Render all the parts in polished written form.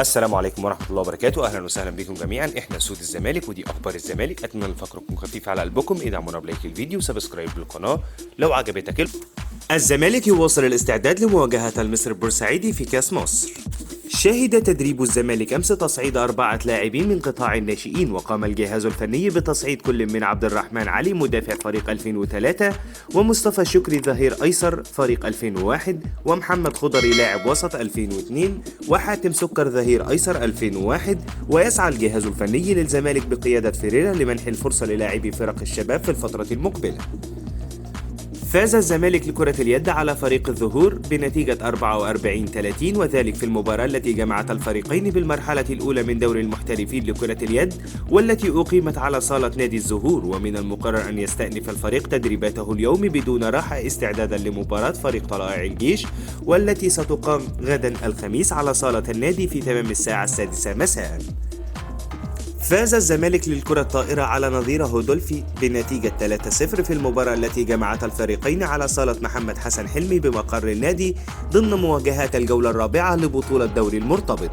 السلام عليكم ورحمة الله وبركاته، أهلا وسهلا بكم جميعا. احنا صوت الزمالك ودي أخبار الزمالك. أتمنى الفقرة تكون خفيفة على قلبكم. ادعمونا بلايك الفيديو وسبسكرايب للقناة لو عجبتك الزمالك يواصل الاستعداد لمواجهة المصري البورسعيدي في كأس مصر. شهد تدريب الزمالك أمس تصعيد 4 لاعبين من قطاع الناشئين، وقام الجهاز الفني بتصعيد كل من عبد الرحمن علي مدافع فريق 2003 ومصطفى شكري ظهير أيسر فريق 2001 ومحمد خضري لاعب وسط 2002 وحاتم سكر ظهير أيسر 2001. ويسعى الجهاز الفني للزمالك بقيادة فيريرا لمنح الفرصة للاعبي فرق الشباب في الفترة المقبلة. فاز الزمالك لكرة اليد على فريق الظهور بنتيجة 44-30، وذلك في المباراة التي جمعت الفريقين بالمرحلة الأولى من دوري المحترفين لكرة اليد، والتي أقيمت على صالة نادي الزهور. ومن المقرر أن يستأنف الفريق تدريباته اليوم بدون راحة استعدادا لمباراة فريق طلائع الجيش، والتي ستقام غدا الخميس على صالة النادي في تمام الساعة 6 مساء. فاز الزمالك للكرة الطائرة على نظيره هودولفي بنتيجة 3-0 في المباراة التي جمعت الفريقين على صالة محمد حسن حلمي بمقر النادي ضمن مواجهات الجولة الرابعة لبطولة دوري المرتبط.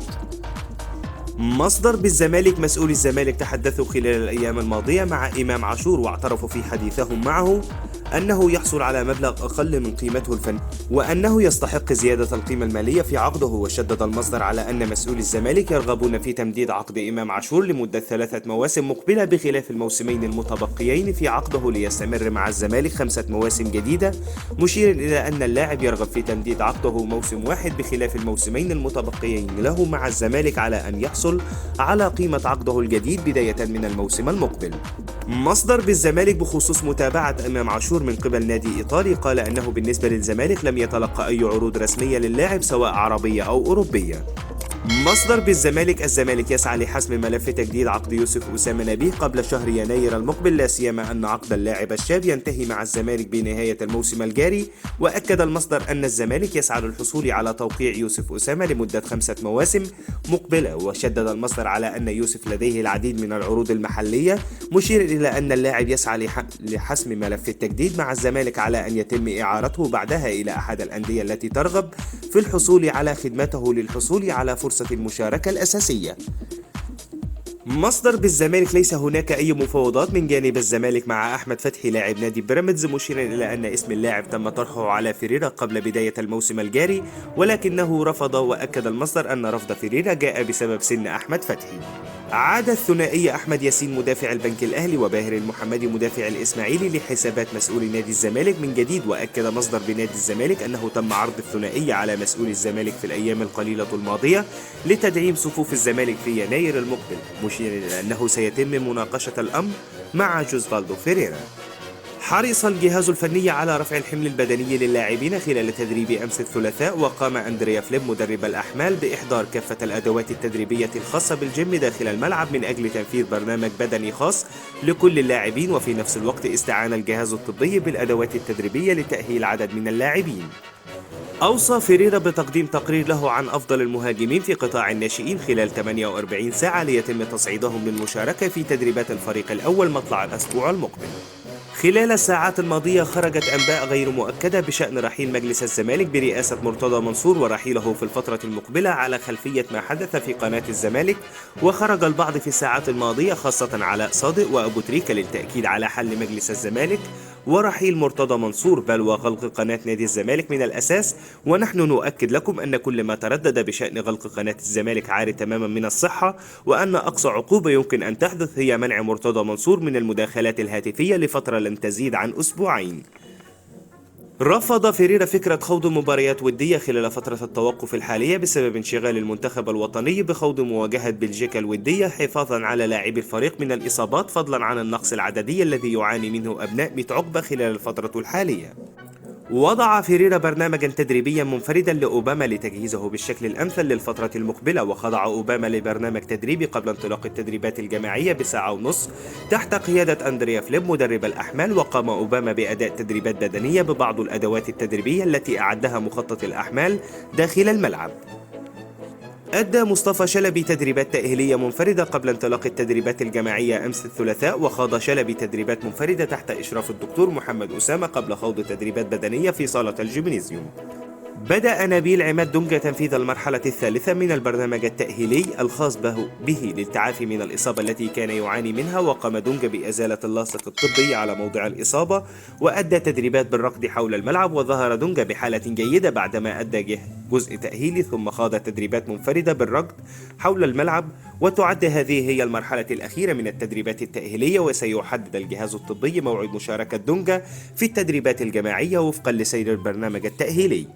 مصدر بالزمالك: مسؤولي الزمالك تحدثوا خلال الأيام الماضية مع إمام عاشور واعترفوا في حديثهم معه أنه يحصل على مبلغ أقل من قيمته الفنية وأنه يستحق زيادة القيمة المالية في عقده. وشدد المصدر على أن مسؤولي الزمالك يرغبون في تمديد عقد إمام عاشور لمدة 3 مواسم مقبلة بخلاف الموسمين المتبقيين في عقده ليستمر مع الزمالك 5 مواسم جديدة، مشيرا إلى أن اللاعب يرغب في تمديد عقده موسم واحد بخلاف الموسمين المتبقيين له مع الزمالك على أن يحصل على قيمة عقده الجديد بداية من الموسم المقبل. مصدر بالزمالك بخصوص متابعة إمام عاشور من قبل نادي إيطالي قال أنه بالنسبة للزمالك لم يتلقى أي عروض رسمية للاعب سواء عربية أو أوروبية. مصدر بالزمالك: الزمالك يسعى لحسم ملف تجديد عقد يوسف أسامة نبيه قبل شهر يناير المقبل، لا سيما أن عقد اللاعب الشاب ينتهي مع الزمالك بنهاية الموسم الجاري. وأكد المصدر أن الزمالك يسعى للحصول على توقيع يوسف أسامة لمدة 5 مواسم مقبلة. وشدد المصدر على أن يوسف لديه العديد من العروض المحلية، مشير إلى أن اللاعب يسعى لحسم ملف التجديد مع الزمالك على أن يتم إعارته بعدها إلى أحد الأندية التي ترغب في الحصول على خدمته للحصول على فرصة المشاركة الأساسية. مصدر بالزمالك: ليس هناك أي مفاوضات من جانب الزمالك مع أحمد فتحي لاعب نادي بيراميدز، مشيرا إلى أن اسم اللاعب تم طرحه على فيريرا قبل بداية الموسم الجاري ولكنه رفض. وأكد المصدر أن رفض فيريرا جاء بسبب سن أحمد فتحي. عاد الثنائي أحمد ياسين مدافع البنك الأهلي وباهر المحمدي مدافع الإسماعيلي لحسابات مسؤولي نادي الزمالك من جديد. وأكد مصدر بنادي الزمالك أنه تم عرض الثنائي على مسؤولي الزمالك في الأيام القليلة الماضية لتدعيم صفوف الزمالك في يناير المقبل، مشيرا إلى أنه سيتم مناقشة الأمر مع جوزفالدو فيريرا. حرص الجهاز الفني على رفع الحمل البدني للاعبين خلال تدريب أمس الثلاثاء، وقام أندريا فليب مدرب الأحمال بإحضار كافة الأدوات التدريبية الخاصة بالجيم داخل الملعب من أجل تنفيذ برنامج بدني خاص لكل اللاعبين. وفي نفس الوقت استعان الجهاز الطبي بالأدوات التدريبية لتأهيل عدد من اللاعبين. أوصى فيريرا بتقديم تقرير له عن أفضل المهاجمين في قطاع الناشئين خلال 48 ساعة ليتم تصعيدهم للمشاركة في تدريبات الفريق الأول مطلع الأسبوع المقبل. خلال الساعات الماضية خرجت أنباء غير مؤكدة بشأن رحيل مجلس الزمالك برئاسة مرتضى منصور ورحيله في الفترة المقبلة على خلفية ما حدث في قناة الزمالك. وخرج البعض في الساعات الماضية خاصة علاء صادق وأبو تريكة للتأكيد على حل مجلس الزمالك ورحيل مرتضى منصور، بل وغلق قناة نادي الزمالك من الأساس. ونحن نؤكد لكم أن كل ما تردد بشأن غلق قناة الزمالك عاري تماما من الصحة، وأن أقصى عقوبة يمكن أن تحدث هي منع مرتضى منصور من المداخلات الهاتفية لفترة لن تزيد عن أسبوعين. رفض فيريرا فكرة خوض مباريات ودية خلال فترة التوقف الحالية بسبب انشغال المنتخب الوطني بخوض مواجهة بلجيكا الودية حفاظا على لاعبي الفريق من الإصابات، فضلا عن النقص العددي الذي يعاني منه أبناء ميت عقبة خلال الفترة الحالية. وضع فيريرا برنامجا تدريبيا منفردا لأوباما لتجهيزه بالشكل الأمثل للفترة المقبلة، وخضع أوباما لبرنامج تدريبي قبل انطلاق التدريبات الجماعية بساعة ونص تحت قيادة أندريا فليب مدرب الأحمال. وقام أوباما بأداء تدريبات بدنية ببعض الأدوات التدريبية التي أعدها مخطط الأحمال داخل الملعب. أدى مصطفى شلبي تدريبات تأهيلية منفردة قبل انطلاق التدريبات الجماعية أمس الثلاثاء، وخاض شلبي تدريبات منفردة تحت إشراف الدكتور محمد أسامة قبل خوض تدريبات بدنية في صالة الجيمنيزيوم. بدأ نبيل عماد دونجا تنفيذ المرحلة الثالثة من البرنامج التأهيلي الخاص به للتعافي من الإصابة التي كان يعاني منها، وقام دونجا بإزالة اللاصق الطبي على موضع الإصابة، وأدى تدريبات بالركض حول الملعب، وظهر دونجا بحالة جيدة بعدما أدى جزء تأهيلي، ثم خاض تدريبات منفردة بالركض حول الملعب. وتعد هذه هي المرحلة الأخيرة من التدريبات التأهيلية، وسيحدد الجهاز الطبي موعد مشاركة دونجا في التدريبات الجماعية وفقا لسير البرنامج التأهيلي.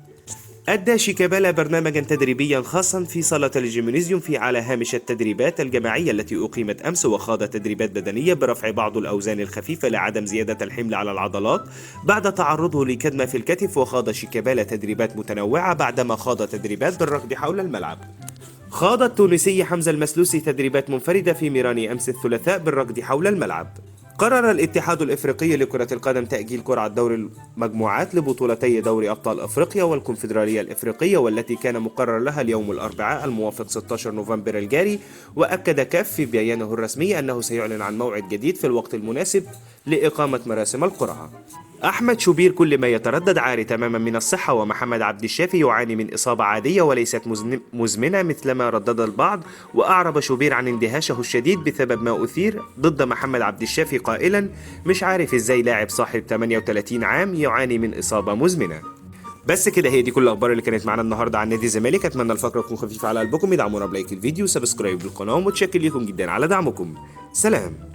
أدى شيكابالا برنامجا تدريبيا خاصا في صالة الجيمنازيوم على هامش التدريبات الجماعية التي أقيمت أمس، وخاض تدريبات بدنية برفع بعض الأوزان الخفيفة لعدم زيادة الحمل على العضلات بعد تعرضه لكدمة في الكتف. وخاض شيكابالا تدريبات متنوعة بعدما خاض تدريبات بالركض حول الملعب. خاض التونسي حمزة المسلوسي تدريبات منفردة في ميراني أمس الثلاثاء بالركض حول الملعب. قرر الاتحاد الإفريقي لكرة القدم تأجيل قرعة دور المجموعات لبطولتي دوري أبطال أفريقيا والكونفدرالية الإفريقية، والتي كان مقرر لها اليوم الأربعاء الموافق 16 نوفمبر الجاري. وأكد كاف في بيانه الرسمي أنه سيعلن عن موعد جديد في الوقت المناسب لإقامة مراسم القرعة. أحمد شوبير كل ما يتردد عاري تماما من الصحة، ومحمد عبد الشافي يعاني من إصابة عادية وليست مزمنة مثلما ردد البعض. وأعرب شوبير عن اندهاشه الشديد بسبب ما أثير ضد محمد عبد الشافي قائلا: مش عارف إزاي لاعب صاحب 38 عام يعاني من إصابة مزمنة. بس كده، هي دي كل الأخبار اللي كانت معانا النهاردة عن نادي الزمالك. أتمنى الفقرة تكون خفيفة على قلبكم. ادعمونا بلايك الفيديو وسبسكرايب للقناة، ومتشكر لكم جدا على دعمكم. سلام.